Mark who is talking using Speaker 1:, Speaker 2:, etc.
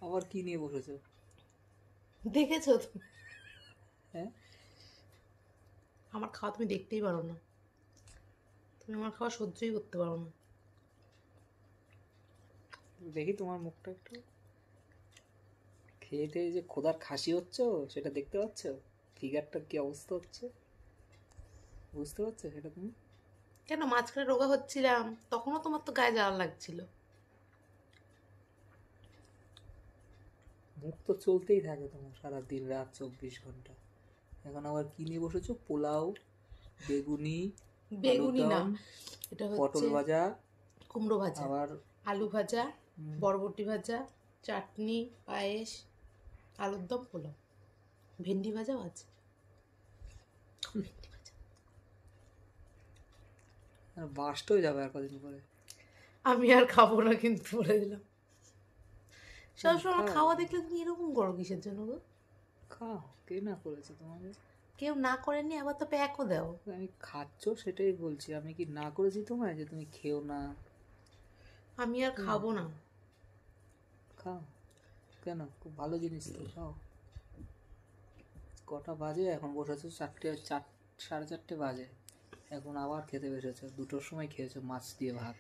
Speaker 1: আবার কি নিয়ে বসেছো?
Speaker 2: দেখেছো তুমি?
Speaker 1: হ্যাঁ,
Speaker 2: আমার খাওয়া তুমি দেখতেই পারো না, তুমি আমার খাওয়া সহ্যই করতে পারো না।
Speaker 1: দেখি তোমার মুখটা একটু। খেয়ে টেয়ে যে খোদার খাসি হচ্ছে সেটা দেখতে পাচ্ছ? ফিগারটার কি অবস্থা হচ্ছে বুঝতে পারছো সেটা তুমি?
Speaker 2: কেন, মাঝখানে রোগা হচ্ছিলাম তখনও তোমার তো গায়ে জ্বালা লাগছিল।
Speaker 1: মুখ তো চলতেই থাকে তোমার সারা দিন রাত 24 ঘন্টা। এখন আবার কি নিয়ে বসেছো? পোলাও, বেগুনি, আলুর
Speaker 2: বেগুনি না,
Speaker 1: দম,
Speaker 2: এটা
Speaker 1: পটল
Speaker 2: হচ্ছে
Speaker 1: ভাজা,
Speaker 2: কুমড়ো ভাজা,
Speaker 1: আবার
Speaker 2: আলু ভাজা,
Speaker 1: হুম,
Speaker 2: বরবটি ভাজা, চাটনি, পায়েস, আলুর দম, পোলাও, ভেন্ডি ভাজাও আছে। ভেন্ডি ভাজা
Speaker 1: বাস্ট হয়ে যাবে আর কদিন পরে।
Speaker 2: আমি আর খাবো না কিন্তু, বলে দিলাম। সবসময় আমার
Speaker 1: খাও,
Speaker 2: খাওয়া দেখলে তুমি এরকম করো কিসের জন্য গো?
Speaker 1: খাও, কে না করেছে তোমাকে?
Speaker 2: কেউ না করেনি, আবার তো প্যাকও দাও।
Speaker 1: আমি খাচ্ছ সেটাই বলছি, আমি কি না করেছি তোমায় যে তুমি খেও না?
Speaker 2: আমি আর
Speaker 1: কে না
Speaker 2: খাবো না।
Speaker 1: করে? খাও, কেন? খুব ভালো জিনিস তো, খাও। কটা বাজে এখন? বসেছো 4:30 বাজে। এখন আবার খেতে বসেছো, 2টোর সময় খেয়েছো মাছ দিয়ে ভাত।